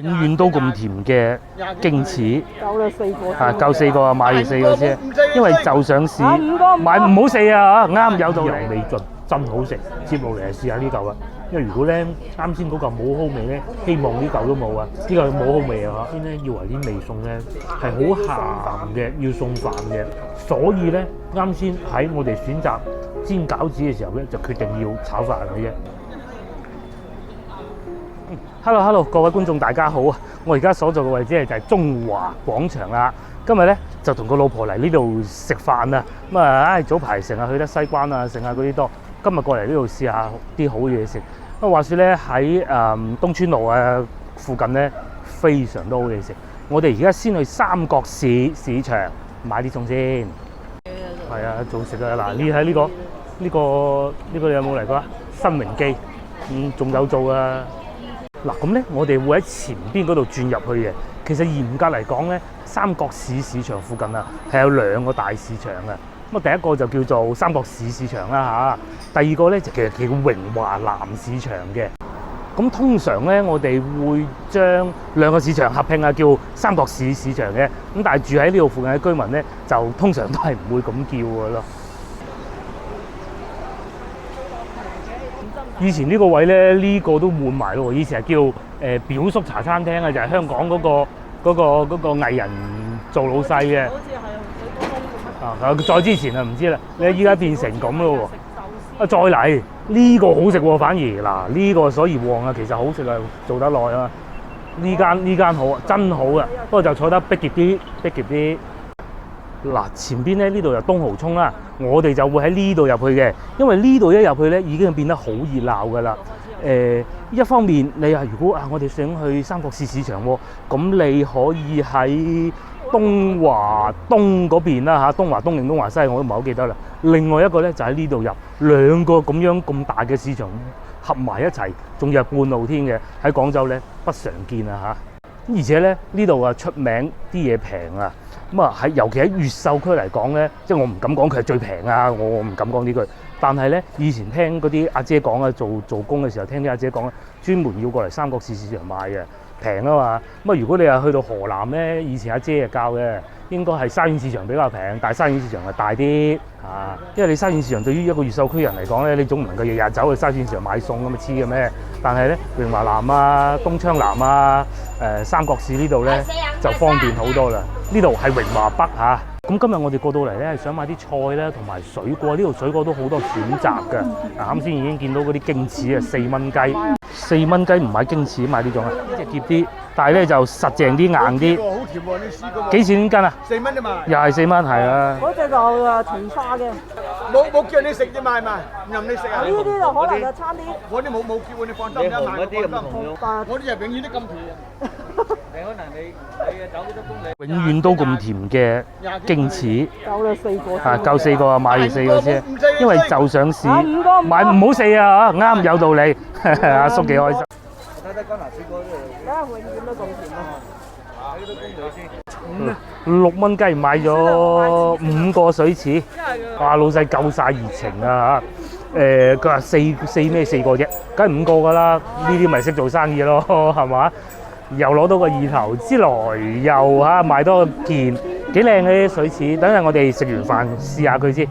永遠都咁甜嘅矜持，夠啦4個，夠4個啊，買完4個先，因為就想試，買唔好4啊，啱有道理，味盡真好食。接落嚟試下呢嚿啊，因為如果咧啱先嗰嚿冇蒿味咧，希望呢嚿都冇啊，呢嚿冇蒿味啊。先咧以為啲味餸咧係好鹹嘅，要送飯嘅，所以咧啱先喺我哋選擇煎餃子嘅時候咧，就決定要炒飯嘅啫。Hello， 各位觀眾大家好啊！我而家所在嘅位置就係中華廣場啦。今日咧就同個老婆嚟呢度食飯啊。咁啊，早排成日去得西關啊，剩下嗰啲多。今日過嚟呢度試下啲好嘢食。咁話說咧喺東川路啊附近咧非常多好嘢食。我哋而家先去三角市市場買啲餸先。係啊，做食啊！嗱，你睇呢個你有冇嚟過啊？新榮記，仲有做啊！嗱咁咧，我哋會喺前邊嗰度轉入去嘅。其實嚴格嚟講咧，三角市市場附近啊，係有2個大市場嘅。咁啊，第一個就叫做三角市市場啦嚇，第二個咧就其實叫榮華南市場嘅。咁通常咧，我哋會將2個市場合併啊，叫三角市市場嘅。咁但係住喺呢度附近嘅居民咧，就通常都係唔會咁叫嘅咯。以前呢個位咧，呢個都換埋咯。以前係叫表叔茶餐廳啊，就係香港嗰個藝人做老細嘅。好似係水果再之前啊，唔知啦。你依家變成咁咯喎。啊，再嚟呢個好食喎，反而嗱呢個所以旺啊，其實好食啊，做得耐啊。呢間好啊，真好啊。不過就坐得逼夾啲。嗱，前邊咧呢度有東蠔涌啦，我哋就會喺呢度入去嘅，因為呢度一入去咧已經變得好熱鬧噶啦。一方面你話如果我哋想去三角市市場喎，咁你可以喺東華東嗰邊啦嚇，東華東定東華西我都唔係好記得啦。另外一個咧就喺呢度入，2個咁大嘅市場合埋一齊，仲要係半露天嘅，喺廣州咧不常見啊嚇。而且咧呢度啊出名啲嘢平啊，咁啊尤其喺越秀區嚟講咧，即係我唔敢講佢係最平啊，我唔敢講呢句。但係咧以前聽嗰啲阿姐講啊，做工嘅時候聽啲阿姐講，專門要過嚟三角市市場買嘅，平啊嘛。咁啊如果你係去到河南咧，以前阿姐教嘅，應該係沙縣市場比較平，但係沙縣市場係大啲啊。因為你沙縣市場對於一個越秀區人嚟講咧，你總唔能夠日日走去沙縣市場買餸咁啊黐嘅咩？但係咧榮華南啊、東昌南啊、三角市呢度咧就方便好多啦。呢度係榮華北嚇。咁今日我哋過到嚟咧，係想買啲菜咧同埋水果。呢度水果都好多選擇㗎。啱先已經見到嗰啲矜持啊，4蚊雞，4蚊雞唔買矜持，買呢種啊，即係澀啲，但係咧就實淨啲硬啲。好甜喎！你試過幾錢斤啊？4蚊啫嘛。又係4蚊，係啊。嗰隻就情花嘅，冇叫你食啫嘛，係咪？唔任你食啊！呢啲就可能就差啲。我啲冇叫喎，你放心啦，買嗰啲唔同。我啲係永遠都咁甜。你可能你走幾多公里？永遠都咁甜嘅矜持，夠啦4個，夠4個啊，買完4個先，因為就想試，買唔好4啊，啱有道理，阿叔幾開心。睇睇江南水果永遠都咁甜啊！幾多公里先？6蚊雞買咗5個水柿，哇！老細夠晒熱情啊嚇！佢話4個啫，梗係5個㗎啦，呢啲咪識做生意咯，係嘛？又攞到個意頭之來，又買多件幾靚嘅水柿。等陣我哋食完飯試下佢先。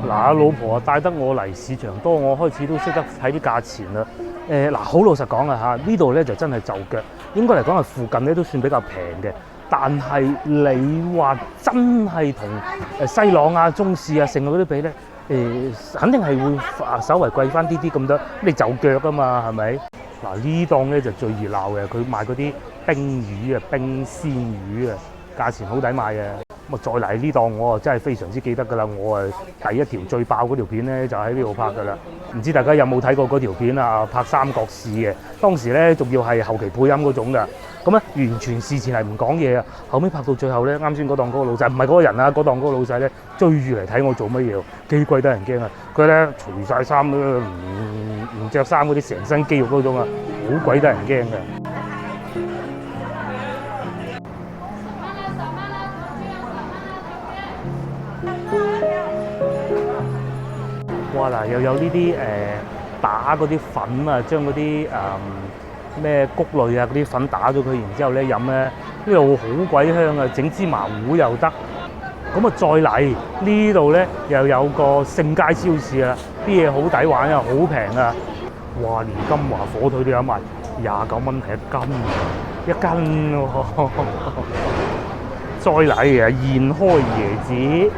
嗱，老婆啊帶得我嚟市場多，我開始都識得睇啲價錢啦。嗱，好老實講啊嚇，呢度咧就真係就腳，應該嚟講係附近咧都算比較平嘅。但係你話真係同西朗啊、中市啊、盛嗰啲比咧？肯定係會稍為貴翻啲咁多，你就腳啊嘛，係咪？嗱，呢檔咧就最熱鬧嘅，佢賣嗰啲冰魚啊、冰鮮魚啊，價錢好抵買嘅。咁啊，再嚟呢檔我啊真係非常之記得㗎啦，我啊第一條最爆嗰條片咧就喺呢度拍㗎啦。唔知大家有冇睇過嗰條片啊？拍三角市嘅，當時咧仲要係後期配音嗰種㗎。咁咧完全事前係唔講嘢啊，後尾拍到最後咧，啱先嗰檔嗰個老細唔係嗰個人啊，嗰檔嗰個老細咧追住嚟睇我做乜嘢，幾鬼得人驚啊！佢咧除晒衫唔著衫嗰啲成身肌肉嗰種啊，好鬼得人驚嘅。哇嗱，又有呢啲打嗰啲粉啊，將嗰啲咩穀類啊嗰啲粉打咗佢，然之後咧飲咧，呢度好鬼香啊！整芝麻糊又得。咁啊再嚟呢度咧又有個盛佳超市啊，啲嘢好抵玩啊，好平啊！哇，連金華火腿都有賣，29蚊係一斤喎。再嚟啊，現開椰子。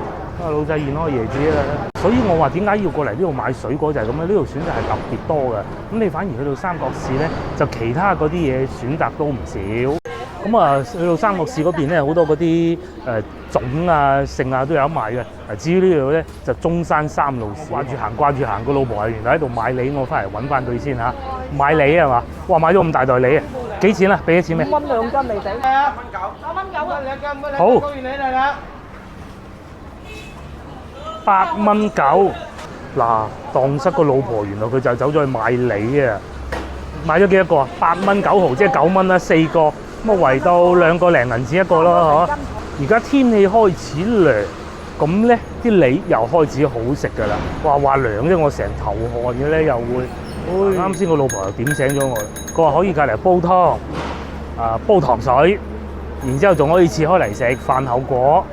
老細現開椰子啦，所以我話點解要過嚟呢度買水果就係咁樣，呢度選擇係特別多嘅。咁你反而去到三角市咧，就其他嗰啲嘢選擇都唔少。咁啊，去到三角市嗰邊咧，好多嗰啲粽啊、剩啊都有得賣嘅。至於呢度咧，就中山三路市。掛住行，個老婆係原來喺度買梨，我翻嚟揾翻佢先嚇。買梨係嘛？哇！買咗咁大袋梨啊！幾錢啊？俾咗錢咩？5蚊2斤嚟整。係啊，9蚊9啊，2斤，好高完你嚟啦。8蚊9，嗱，蕩失個老婆，原來佢就走咗去買梨啊！買咗幾多個啊？8蚊9毫，即係9蚊啦，4個，咁啊圍到2個零銀紙一個咯，嗬！而家天氣開始涼，咁咧啲梨又開始好食㗎啦。話涼啫，我成頭汗嘅咧，又會。啱先個老婆又點醒咗我，佢話可以隔離煲湯，煲糖水，然之後仲可以切開嚟食飯後果，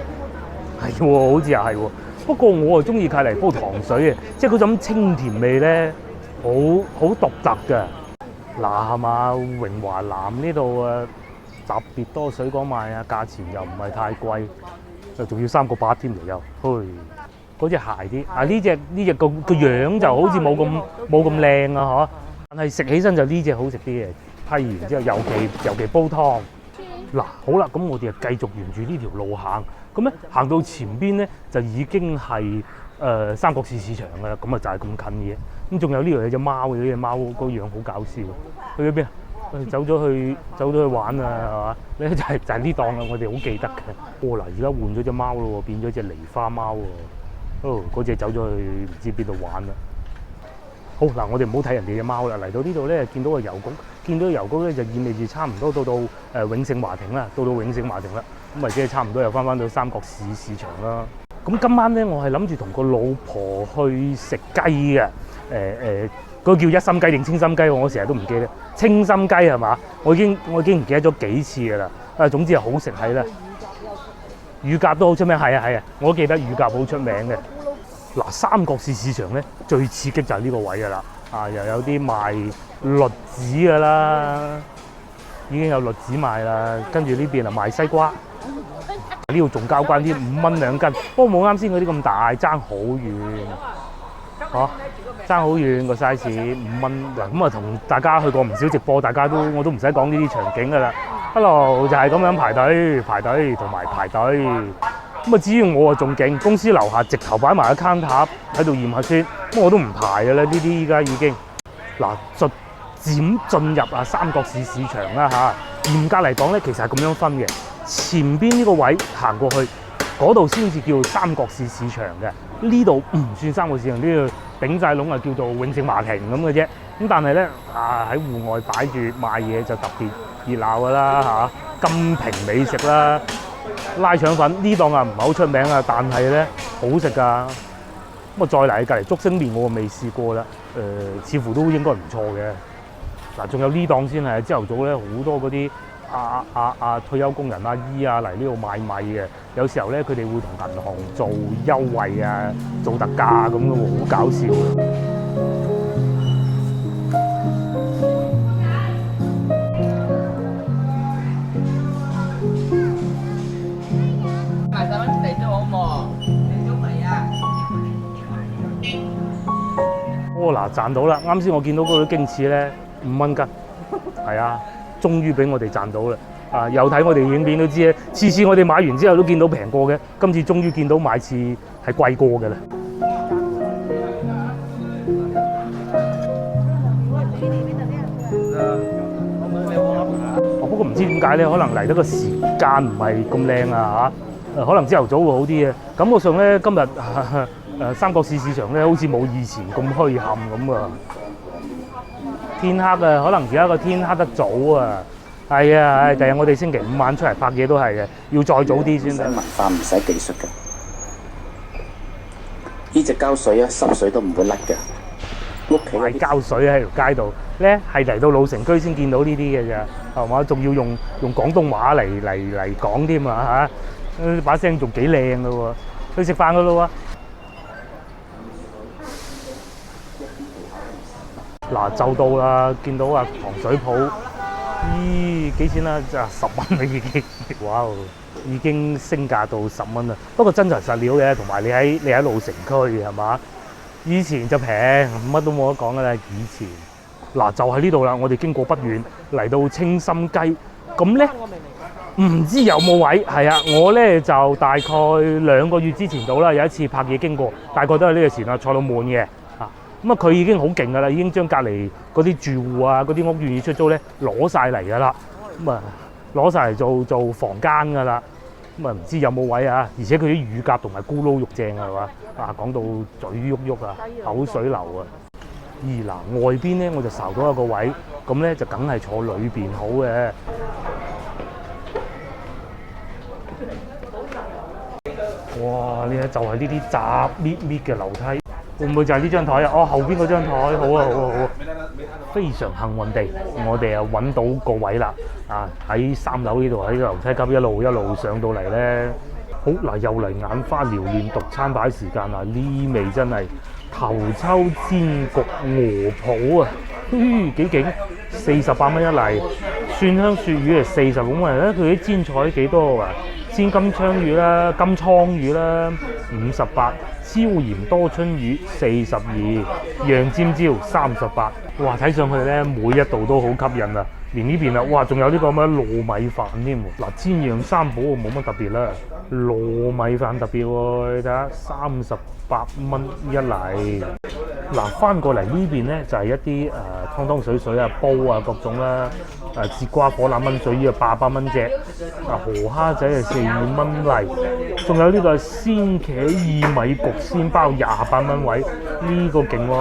係喎，好似又係喎。不過我啊中意隔離煲糖水嘅，即係嗰種清甜味咧，好獨特嘅。嗱係嘛，榮華南呢度特別多水果賣啊，價錢又唔係太貴，仲要3個8添嚟又，嗰隻鞋啲啊呢隻個樣就好似冇咁靚啊嗬，但係食起身就呢隻好食啲嘅。批完之後，尤其煲湯。嗱好啦，咁我哋就繼續沿住呢條路行。咁咧行到前邊咧就已經係三角市市場㗎啦，咁啊就係咁近嘅。咁仲有呢度有隻貓嘅，呢隻貓個樣好搞笑，去咗邊啊？走咗去玩啊，係嘛？咧就係呢檔啦，我哋好記得嘅。嗱，而家換咗隻貓咯喎，變咗隻狸花貓喎。嗰隻走咗去唔知邊度玩啦。好嗱，我哋唔好睇人哋隻貓啦。嚟到呢度咧，見到個郵局，見到郵局咧就意味住差唔多到永盛華庭啦，到永盛華庭啦。咁咪即係差唔多又翻到三角市市場啦。咁今晚咧，我係諗住同個老婆去食雞嘅。嗰個叫一心雞定清心雞，我成日都唔記得。清心雞係嘛？我已經唔記得咗幾次㗎啦。總之係好食係啦。乳鴿都好出名，係啊，我都記得乳鴿好出名嘅。嗱，三角市市場咧最刺激就係呢個位㗎啦。又有啲賣栗子㗎啦，已經有栗子賣啦。跟住呢邊啊賣西瓜。呢度仲交關啲5蚊2斤，不過冇啱先嗰啲咁大，爭好遠。爭好遠個 size 5蚊嗱，咁啊同大家去過唔少直播，我都唔使講呢啲場景㗎啦。Hello 就係咁樣排隊同埋排隊。咁啊至於我啊仲勁，公司樓下直頭擺埋個 counter喺度驗核酸，咁我都唔排㗎啦。呢啲依家已經嗱逐漸進入三角市市場啦嚇。嚴格嚟講咧，其實係咁樣分嘅。前邊呢個位行過去，嗰度先至叫三角市市場嘅。呢度唔算三角市場，呢度頂晒籠啊，叫做永盛華庭咁嘅啫。咁但係咧喺戶外擺住賣嘢就特別熱鬧㗎啦嚇。金瓶美食啦，拉腸粉呢檔啊唔係好出名啊，但係咧好食㗎。咁啊再嚟隔離竹升麵我未試過啦，似乎都應該唔錯嘅。嗱，仲有呢檔先係朝頭早咧好多嗰啲退休工人阿姨嚟呢度買米嘅，有時候咧佢哋會同銀行做優惠啊，做特價咁嘅喎，好搞笑。賣細蚊地都好喎，你中米啊？嗱賺到啦！啱先我見到嗰啲京翅咧5蚊斤，係啊。終於俾我哋賺到啦！有睇我哋影片都知咧，次次我哋買完之後都見到平過嘅，今次終於見到買次係貴過嘅啦。不過唔知點解咧，可能嚟得個時間唔係咁靚啊嚇，可能朝頭早會好啲嘅。感覺上咧今日三角市市場咧好似冇以前咁墟冚咁啊！天黑啊，可能而家個天黑得早啊，係啊，第日我哋星期5晚出嚟拍嘢都係嘅，要再早啲先得。唔使文化，唔使技術嘅。呢隻膠水啊，濕水都唔會甩嘅。屋企賣膠水喺條街度咧，係嚟到老城區先見到呢啲嘅咋，係嘛？仲要用廣東話嚟講添啊嚇！把聲仲幾靚㗎喎，去食飯㗎咯喎！嗱就到啦，見到啊糖水鋪，咦幾錢啊？就10蚊啦已經，哇！已經升價到10蚊啦。不過真材實料嘅，同埋你喺老城區係嘛？以前就平，乜都冇得講㗎啦。以前嗱就喺呢度啦，我哋經過不遠嚟到清心雞，咁咧唔知有冇位係啊？我咧就大概2個月之前到啦，有一次拍嘢經過，大概都係呢個時間坐到滿嘅啊。咁啊佢已經好勁㗎啦，已經將隔離嗰啲住戶啊、嗰啲屋願意出租咧攞晒嚟㗎啦，咁啊攞晒嚟做房間㗎啦。咁啊唔知有冇位啊？而且佢啲乳鴿同埋咕嚕肉正啊，係嘛？啊講到嘴喐喐啊，口水流啊！而嗱外邊咧我就睄到一個位，咁咧就梗係坐裏邊好嘅。哇！呢就係呢啲雜搣嘅樓梯，會唔會就係呢張台啊？哦，後邊嗰張台，好啊好啊好啊！非常幸運地，我哋啊揾到個位啦！啊喺3樓呢度，喺樓梯級一路上到嚟咧。好嗱，又嚟眼花撩亂讀餐牌時間啦！呢味真係頭抽煎焗鵝脯啊，幾勁！48蚊一嚟，蒜香鱈魚係45蚊咧。佢啲煎菜幾多啊？煎金槍魚啦、金倉魚啦，58；椒鹽多春魚42；釀尖椒38。哇！睇上去咧，每一道都好吸引啊！連呢邊啊，哇！仲有呢個咁嘅糯米飯添喎。嗱，煎釀三寶冇乜特別啦，糯米飯特別喎。你睇下38蚊一嚟。嗱，翻過嚟呢邊咧就係一啲湯湯水水啊、煲啊各種啦。節瓜火腩炆水魚啊，800蚊隻。河蝦仔係4蚊嚟。仲有呢個鮮茄薏米焗鮮包28蚊位，呢個勁喎！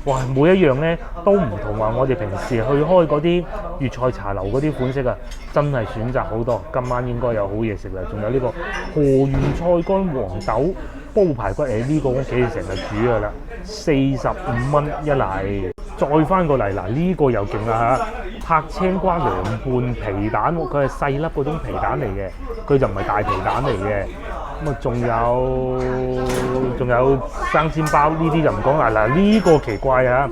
哇，每一樣咧都唔同話我哋平時去開嗰啲粵菜茶樓嗰啲款式啊，真係選擇好多。今晚應該有好嘢食啦！仲有呢個河源菜乾黃豆煲排骨，呢個屋企成日煮噶啦，45蚊一嚟。再翻過嚟嗱，呢個又勁啦嚇！拍青瓜涼拌皮蛋，佢係細粒嗰種皮蛋嚟嘅，佢就唔係大皮蛋嚟嘅。咁啊，仲有生煎包，呢啲就唔講啦。嗱，呢個奇怪啊！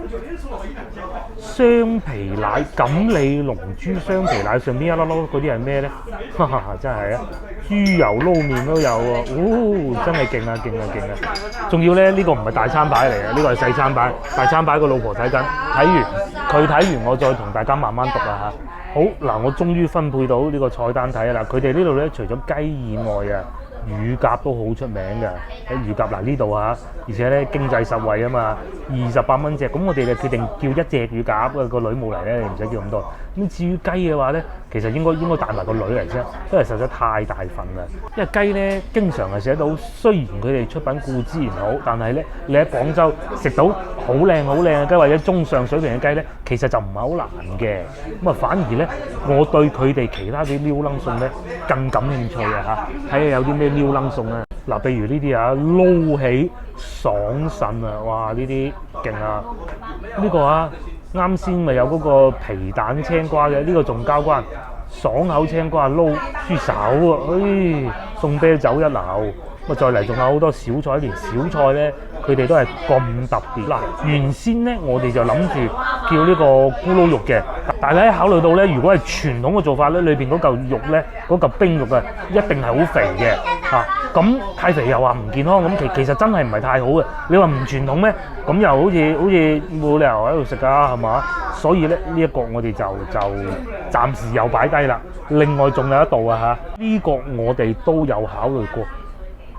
雙皮奶錦鯉龍珠雙皮奶上邊一粒粒嗰啲係咩咧？哈哈，真係啊！豬油撈麵都有喎，哦，真係勁啊勁啊勁啊！仲要咧，呢個唔係大餐牌嚟嘅，呢個係細餐牌。大餐牌個老婆睇緊，佢睇完我再同大家慢慢讀啦嚇。好嗱，我終於分配到呢個菜單睇啦。佢哋呢度咧，除咗雞以外啊，乳鴿都好出名㗎。喺乳鴿嗱呢度啊，而且咧經濟實惠啊嘛，28蚊隻。咁我哋就決定叫一隻乳鴿，個女冇嚟咧，你唔使叫咁多。咁至於雞嘅話咧，其實應該帶埋個女嚟啫，因為實在太大份啦。因為雞咧經常係寫到，雖然佢哋出品固之然好，但係咧你喺廣州食到好靚嘅雞或者中上水平嘅雞咧，其實就唔係好難嘅。咁啊反而咧，我對佢哋其他啲撩楞餸咧更感興趣啊嚇！睇下有啲咩撩楞餸啊！嗱，譬如呢啲啊撈起爽腎啊，哇！呢啲勁啊！呢個啊啱先咪有嗰個皮蛋青瓜嘅，呢個仲交關爽口青瓜撈豬手啊，送啤酒一流。咁再嚟仲有好多小菜，連小菜咧佢哋都係咁特別。嗱，原先咧我哋就諗住叫呢個咕嚕肉嘅，但係咧考慮到咧，如果係傳統嘅做法咧，裏邊嗰嚿肉咧，嗰嚿冰肉啊，一定係好肥嘅嚇。咁太肥又話唔健康，咁其實真係唔係太好嘅。你話唔傳統咩？咁又好似冇理由喺度食㗎，係嘛？所以咧呢一個我哋就暫時又擺低啦。另外仲有一道啊嚇，呢個我哋都有考慮過。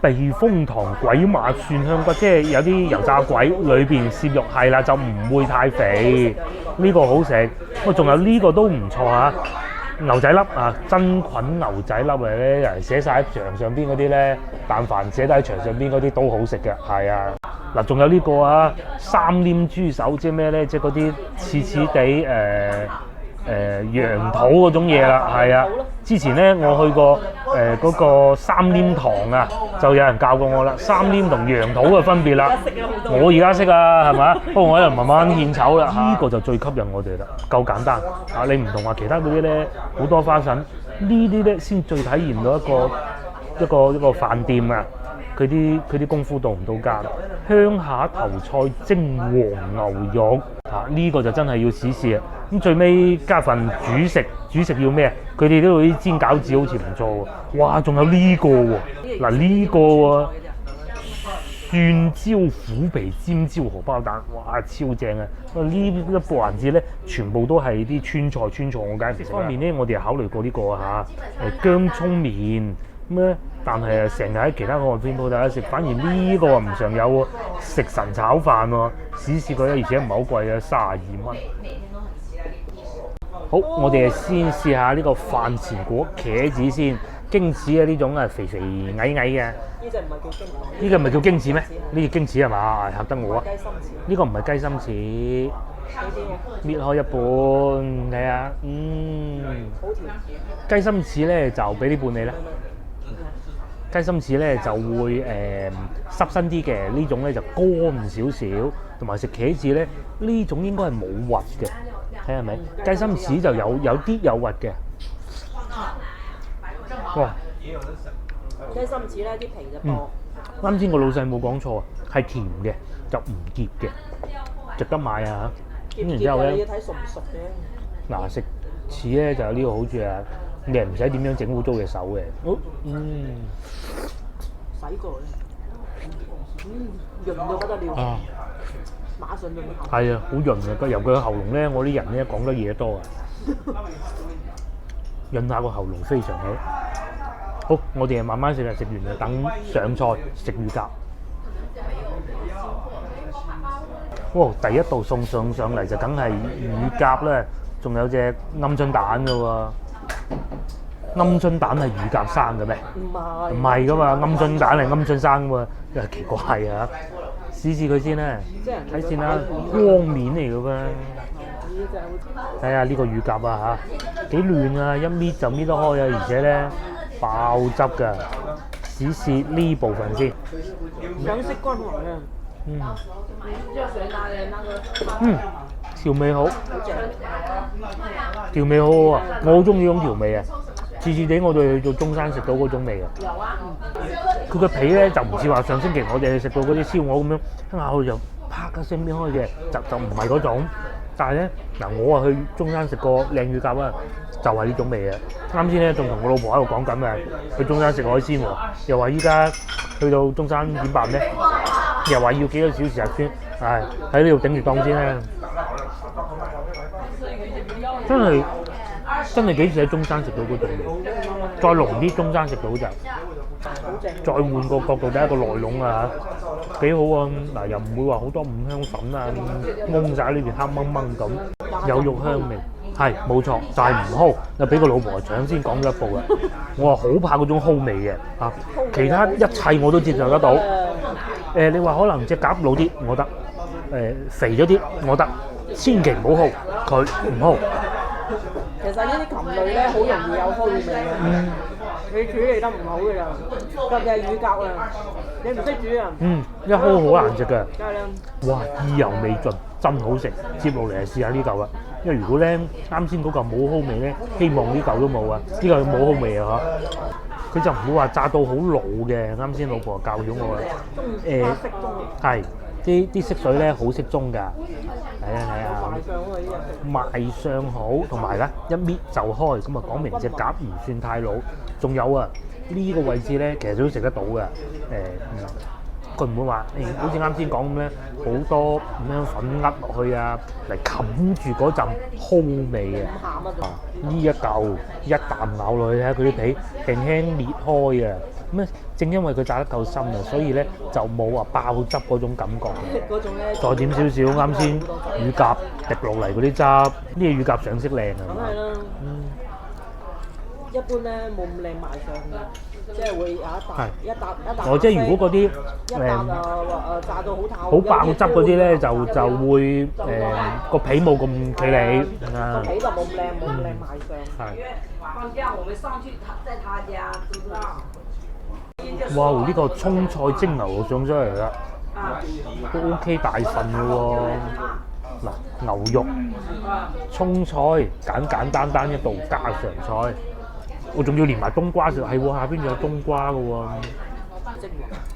避風塘鬼馬蒜香骨，即係有啲油炸鬼裏邊攝肉，係啦，就唔會太肥，呢個好食。咁仲有呢個都唔錯嚇，牛仔粒啊，真菌牛仔粒嚟咧，人寫晒喺牆上邊嗰啲咧，但凡寫得喺牆上邊嗰啲都好食嘅，係啊。嗱，仲有呢個啊，三黏豬手，即係咩咧？即係嗰啲似地羊肚嗰種嘢啦，係啊。之前咧我去過嗰個三黏糖啊，就有人教過我啦，三黏同羊肚嘅分別啦。我而家識啊，係咪？不過我喺度慢慢獻醜啦。呢個就最吸引我哋啦，夠簡單啊！你唔同話其他嗰啲咧好多花神，呢啲咧先最體現到一個飯店啊，佢啲功夫到唔到家啦。鄉下頭菜蒸黃牛肉啊，呢個就真係要試試啊！咁最尾加份主食要咩？佢哋都有啲煎餃子好似唔錯喎。哇，仲有呢個喎，嗱呢個喎蒜椒虎皮尖椒荷包蛋，哇超正啊！呢一個環節咧，全部都係啲川菜，我梗係唔食。方面咧，我哋考慮過呢個嚇薑葱麵咁咧，但係成日喺其他個店鋪大家食，反而呢個唔常有喎。食神炒飯喎，試過咧，而且唔係好貴嘅，32蚊。好，我哋先試下呢個飯前果茄子先，京子啊呢種啊肥矮嘅。呢隻唔係叫京子。呢個唔係叫京子咩？呢個京子係嘛？嚇得我啊！呢個唔係雞心子。搣開一半睇下，雞心子咧就俾啲半你啦。雞心子咧就會濕身啲嘅，呢種咧就乾少少，同埋食茄子咧呢種應該係冇核嘅。睇下係咪？雞心子就有啲有核嘅。哇！雞心子咧啲皮就薄。啱先個老細冇講錯啊，係甜嘅，就唔澀嘅，值得買啊！咁然之後咧，你要睇熟唔熟嘅。嗱，食翅咧就有呢個好處啊，你唔使點樣整污糟嘅手嘅。洗過咧，潤到不得了。啊！馬上潤喉。係啊，好潤啊！由佢個喉嚨咧，我啲人咧講得嘢多啊，潤下個喉嚨非常好。好，我哋慢慢食啊，食完就等上菜食乳鴿。哇！第一道餸上嚟就梗係乳鴿啦，仲有隻鵪鶉蛋㗎喎。鵪鶉蛋係乳鴿生嘅咩？唔係㗎嘛，鵪鶉蛋係鵪鶉生㗎喎，真係奇怪啊！試佢先啦，睇先啦，光面嚟㗎噃。睇下呢個乳鴿啊嚇，幾嫩啊！一搣就搣得開啊，而且咧爆汁㗎。試呢部分先。兩色均勻啊！調味好，調味好好啊！我好中意呢種調味啊，次次地我哋去做中山食到嗰種味啊。佢個皮咧就唔似話上星期我哋食到嗰啲燒鵝咁樣，一咬佢就啪一聲搣開嘅，就唔係嗰種。但係咧嗱，我啊去中山食過靚乳鴿啊，就係呢種味啊！啱先咧仲同我老婆喺度講緊啊，去中山食海鮮喎，又話依家去到中山點辦咧？又話要幾個小時核酸，唉喺呢度頂住檔先啦。真係幾時喺中山食到嗰種味，再濃啲中山食到就，再換個角度睇一個內籠啊嚇，幾好啊！嗱又唔會話好多五香粉啊，蒙晒呢邊黑掹掹咁，有肉香味，係冇錯，就係唔翳，又俾個老婆搶先講咗一步啦。我話好怕嗰種翳味嘅嚇，其他一切我都接受得到。你話可能隻鴿老啲，我得；肥咗啲，我得。千祈唔好翳，佢唔翳。其實呢啲禽類咧，好容易有翳味嘅。你處理得唔好嘅就，特別係乳鴿啊，你唔識煮啊。一翳好難食㗎。梗係啦。哇，意猶未盡，真好食。接落嚟就試下呢嚿啦。因為如果咧啱先嗰嚿冇翳味咧，希望呢嚿都冇啊。呢嚿冇翳味啊嚇。佢就唔會話炸到好老嘅。啱先老婆教咗我啦。係啲色水咧好適中㗎。睇下，賣相好，同埋咧一搣就開，咁啊講明隻鴿唔算太老。仲有啊，呢個位置咧其實都食得到嘅。佢唔會話好似啱先講咁咧，好多五香粉呃落去啊，嚟冚住嗰陣翳味嘅。呢一嚿一啖咬落去睇下佢啲皮輕輕裂開啊！咁正因為佢炸得夠深啊，所以咧就冇話爆汁嗰種感覺嘅。再點少少啱先乳鴿滴落嚟嗰啲汁，呢個乳鴿上色靚啊！梗係啦。一般咧冇咁靚賣相嘅，即係會有一笪。即係如果嗰啲炸到好爆汁嗰啲咧，就會個皮冇咁企理。個皮就冇咁靚賣相。係。放假我們上去在他家，知唔知道？哇！呢個葱菜蒸牛肉上咗嚟啦，都 OK 大份嘅喎。嗱，牛肉、葱菜簡簡單單一道家常菜，我仲要連埋冬瓜上，係喎，下邊仲有冬瓜嘅喎。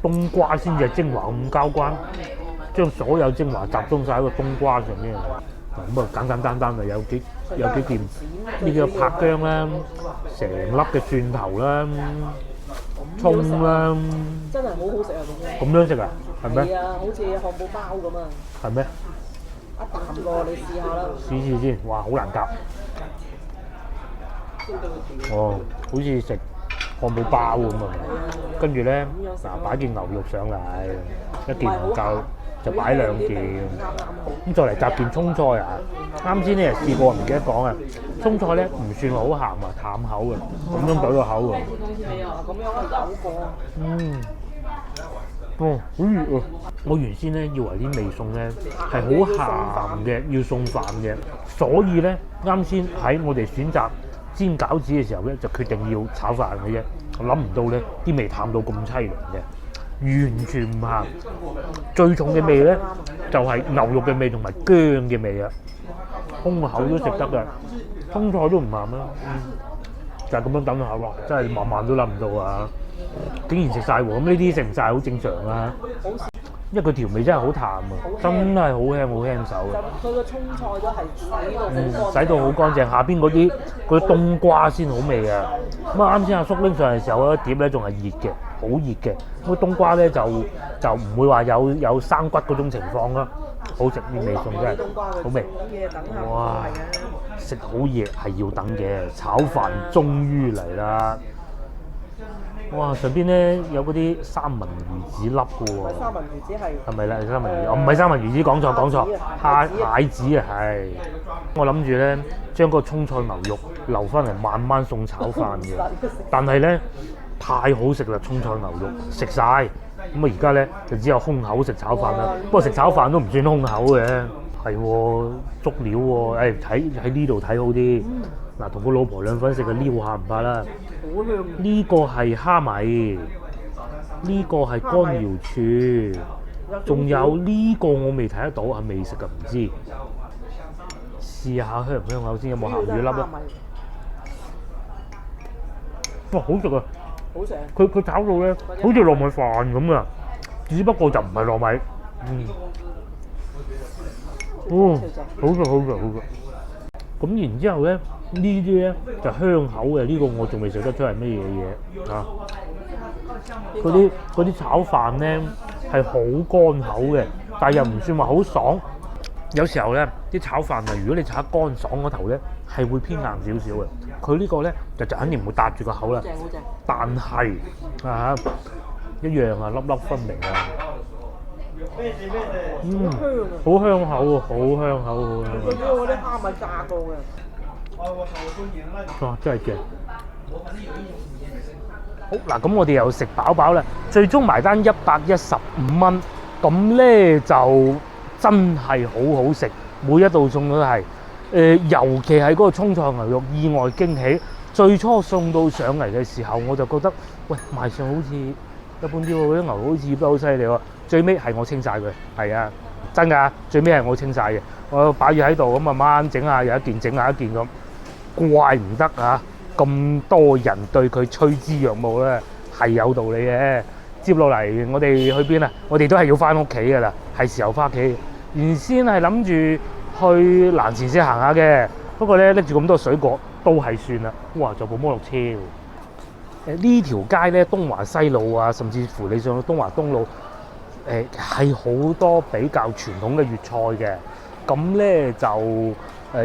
冬瓜先至係精華咁交關，將所有精華集中晒喺個冬瓜上面。咁啊，簡簡單單啊，有幾件呢個拍薑啦，成粒嘅蒜頭啦。葱啦，真係好好食啊！咁樣食啊，係咩？係啊，好似漢堡包咁啊！係咩？一啖過你試下啦。試先，哇，好難夾。哦，好似食漢堡包咁啊！跟住咧，嗱擺件牛肉上嚟，一件唔夠就擺兩件。咁再嚟夾件葱菜啊！啱先咧試過，唔記得講啊。葱菜咧唔算好鹹啊，淡口嘅，咁樣懟到口喎。咁樣我有過。哦，好熱啊！我原先咧以為啲味餸咧係好鹹嘅，要送飯嘅，所以咧啱先喺我哋選擇煎餃子嘅時候咧，就決定要炒飯嘅啫。我諗唔到咧啲味淡到咁凄涼嘅，完全唔鹹。最重嘅味咧就係牛肉嘅味同埋薑嘅味啊，空口都食得㗎。葱菜都唔鹹啦，就係咁樣等下喎，真係萬萬都諗唔到啊！竟然食晒喎，咁呢啲食唔晒好正常啊。因為佢調味真係好淡啊，真係好輕好輕手啊。佢個葱菜都係洗到好乾淨，下邊嗰啲冬瓜先好味啊！咁啊啱先阿叔拎上嚟嘅時候，一碟咧仲係熱嘅，好熱嘅。咁冬瓜咧就唔會話有生骨嗰種情況啦。好食啲味餸真係好味。哇！食好嘢係要等嘅，炒飯終於嚟啦！哇！上邊咧有嗰啲三文魚子粒嘅喎。三文魚子係咪啦？三文魚，唔係三文魚子，講錯。蟹子啊，係。我諗住咧將個葱菜牛肉留翻嚟慢慢送炒飯嘅，但係咧太好食啦！葱菜牛肉食晒，咁啊而家咧就只有空口食炒飯啦。不過食炒飯都唔算空口嘅，係喎足料喎。喺呢度睇好啲。嗱，同個老婆兩份食嘅撩下唔怕啦。呢個係蝦米，呢個係乾瑤柱，仲有呢個我未睇得到，係未食嘅唔知。試下香唔香口先，有冇鹹魚粒啊？哇，好食啊！好食。佢炒到咧，好似糯米飯咁啊，只不過就唔係糯米。好食。咁然之後咧，呢啲咧就香口嘅，呢個我仲未食得出係乜嘢嘢啊！嗰啲炒飯咧係好乾口嘅，但係又唔算話好爽。有時候咧啲炒飯啊，如果你炒乾爽嗰頭咧，係會偏硬少少嘅。佢呢個咧就肯定唔會搭住個口啦。好正。但係啊，一樣啊，粒粒分明啊。好香口喎，好香口喎。佢嗰啲蝦米炸過嘅。哇！真係嘅。好嗱，咁我哋又食飽啦，最終埋單115蚊，咁咧就真係好好食，每一道餸都係。尤其係嗰個葱菜牛肉意外驚喜，最初送到上嚟嘅時候，我就覺得喂賣相好似一般啲喎，嗰啲牛好似醃得好犀利喎。最尾係我清晒佢，係啊，真㗎，最尾係我清晒嘅。我擺住喺度咁慢慢整下，有一件整下一件咁，怪唔得啊！咁多人對佢趨之若鶩咧，係有道理嘅。接落嚟我哋去邊啊？我哋都係要翻屋企㗎啦，係時候翻屋企。原先係諗住去藍田市行下嘅，不過咧拎住咁多水果都係算啦。哇！仲有部摩托車喎。呢條街咧，東華西路啊，甚至乎你上到東華東路，係好多比較傳統嘅粵菜嘅。咁咧就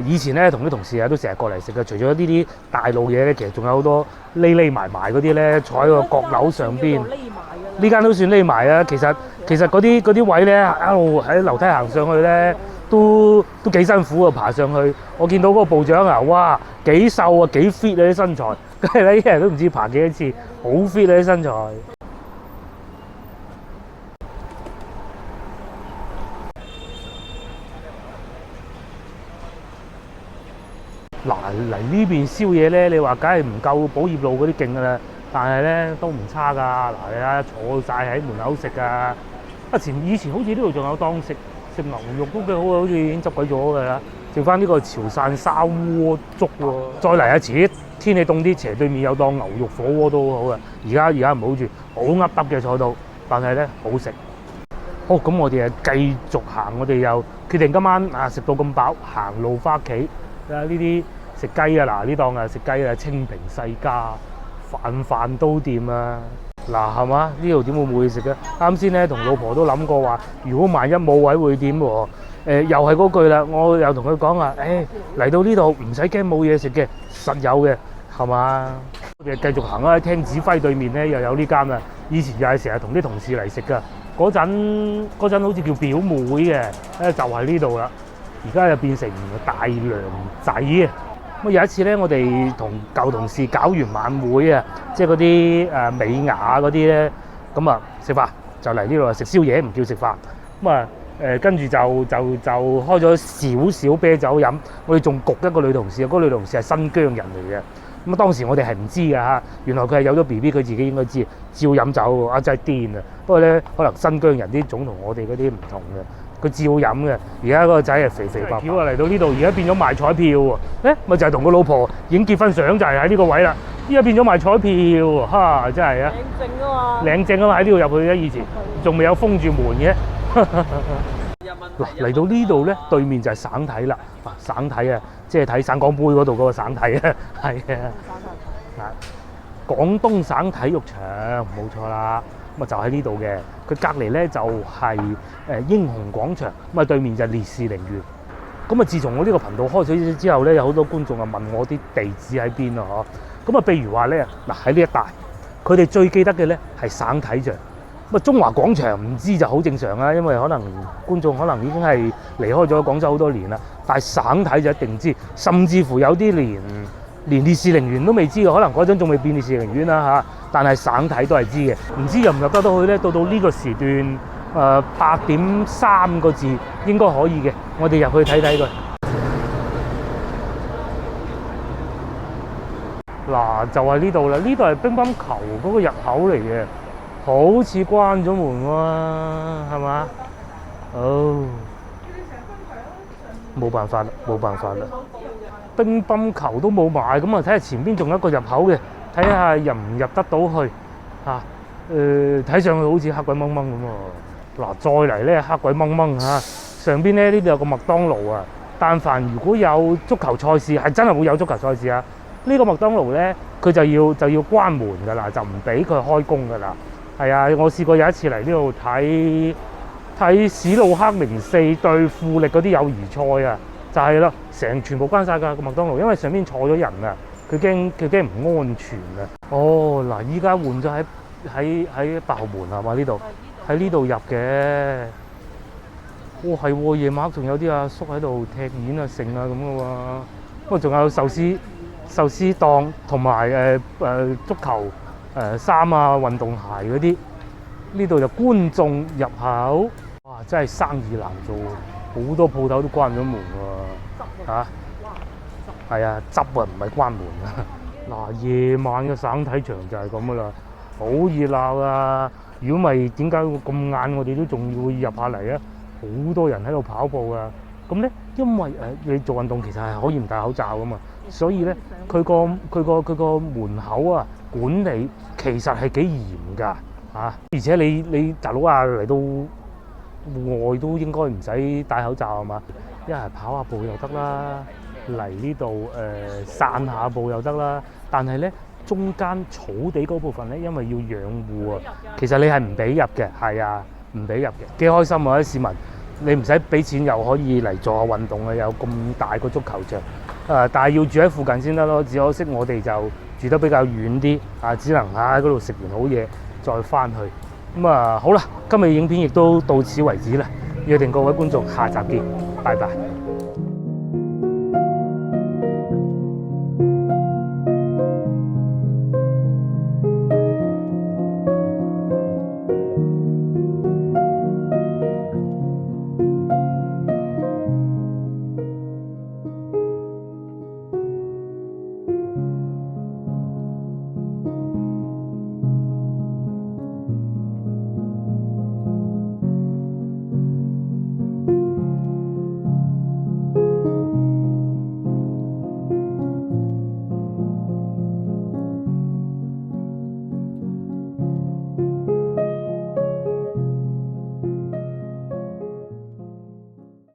以前咧同啲同事啊都成日過嚟食嘅。除咗呢啲大路嘢咧，其實仲有好多匿埋嗰啲咧，坐喺個閣樓上邊。呢間都算匿埋啊。其實嗰啲位咧，一路喺樓梯行上去咧，都幾辛苦啊，爬上去。我見到嗰個部長啊，哇，幾瘦啊，幾 fit 啊啲身材。梗係咧，一日都唔知爬幾多次，好 fit 啊啲身材。嗱嚟呢邊宵夜咧，你話梗係唔夠寶業路嗰啲勁噶啦，但係咧都唔差㗎。嗱你睇下坐晒喺門口食啊！以前好似呢度仲有檔食牛肉都幾好啊，好似已經執鬼咗㗎啦。剩翻呢個潮汕砂鍋粥喎，再嚟啊！遲啲天氣凍啲，斜對面有檔牛肉火鍋都好好啊。而家唔好住，好噏耷嘅坐到，但係咧好食。好，咁我哋繼續行，我哋又決定今晚食到咁飽，行路翻屋企。呢啲食雞啊，嗱呢檔食雞啊，清平世家，飯都掂啊！嗱係嘛？呢度點會冇嘢食嘅？啱先咧同老婆都諗過話，如果萬一冇位會點喎？又係嗰句啦，我又同佢講話，嚟到呢度唔使驚冇嘢食嘅，實有嘅，係嘛？我哋繼續行啦，聽指揮對面咧又有呢間啦。以前又係成日同啲同事嚟食噶，嗰陣好似叫表妹嘅，就係呢度啦。而家又變成大娘仔啊！咁有一次咧，我哋同舊同事搞完晚會啊，即係嗰啲美雅嗰啲咧，咁啊食飯就嚟呢度食宵夜，唔叫食飯。咁啊跟住就開咗少少啤酒飲，我哋仲焗一個女同事，嗰個女同事係新疆人嚟嘅。咁啊當時我哋係唔知㗎嚇，原來佢係有咗 BB，佢自己應該知，照飲酒啊真係癲啊！不過咧，可能新疆人啲種同我哋嗰啲唔同嘅，佢照飲嘅。而家嗰個仔係肥肥白白。橋啊嚟到呢度，而家變咗賣彩票喎。咪就係同個老婆影結婚相就係喺呢個位啦。依家變咗賣彩票，嚇真係啊！領證啊嘛，領證啊嘛，喺呢度入去咧，以前仲未有封住門嘅。嗱嚟到呢度咧，對面就係省體啦。省體啊，即係睇省港杯嗰度嗰個省體啊，係啊。廣東省體育場冇錯啦，咁啊就喺呢度嘅。佢隔離咧就係英雄廣場，咁啊對面就係烈士陵園。咁啊，自從我呢個頻道開咗之後咧，有好多觀眾啊問我啲地址喺邊啊，嗬。咁啊，譬如話咧，嗱喺呢一帶，佢哋最記得嘅咧係省體場。咁啊，中華廣場唔知就好正常啦，因為可能觀眾可能已經係離開咗廣州好多年啦。但係省體就一定知，甚至乎有啲連烈士陵園都未知嘅，可能嗰陣仲未變烈士陵園啦嚇。但係省體都係知嘅，唔知入唔入得到去咧？到呢個時段，8點3個字應該可以嘅，我哋入去睇睇佢。嗱，就係呢度啦，呢度係乒乓球嗰個入口嚟嘅。好似關咗門喎，係嘛？冇辦法啦，冇辦法啦。乒乓球都冇買，咁啊睇下前邊仲有一個入口嘅，睇下入唔入得到去嚇。睇上去好似黑鬼掹掹咁喎。嗱，再嚟咧黑鬼掹掹嚇，上邊咧呢度有個麥當勞啊。但凡如果有足球賽事，係真係會有足球賽事啊。呢個麥當勞咧，佢就要關門㗎啦，就唔俾佢開工㗎啦。係啊，我試過有一次嚟呢度睇史路克04對富力嗰啲友誼賽啊，就係啦，全部關晒㗎個麥當勞，因為上邊坐咗人啊，佢驚唔安全啊。哦，嗱，依家換咗喺8號門係嘛？呢度喺呢度入嘅。哇，係喎，夜晚仲有啲阿叔喺度踢毽啊、剩啊咁嘅喎。不過仲有壽司檔同埋足球衫啊、運動鞋嗰啲。呢度就觀眾入口。哇！真係生意難做，好多鋪頭都關咗門喎。嚇？係啊，執啊唔係關門啊。嗱，夜晚嘅省體場就係咁噶啦，好熱鬧啊！如果唔係點解咁晏我哋都仲會入下嚟啊？好多人喺度跑步啊！咁咧，因為你做運動其實係可以唔戴口罩噶嘛，所以咧佢個門口啊管理其實係幾嚴㗎嚇。而且你大佬啊嚟到戶外都應該唔使戴口罩係嘛？一係跑下步又得啦，嚟呢度散下步又得啦。但係咧中間草地嗰部分咧，因為要養護啊，其實你係唔俾入嘅，係啊，唔俾入嘅。幾開心啊啲市民！你唔使俾錢又可以嚟做下運動啊！有咁大個足球場，但係要住喺附近先得咯。只可惜我哋就住得比較遠啲，只能喺嗰度食完好嘢再翻去。咁好啦，今日影片亦都到此為止啦。約定各位觀眾下集見，拜拜。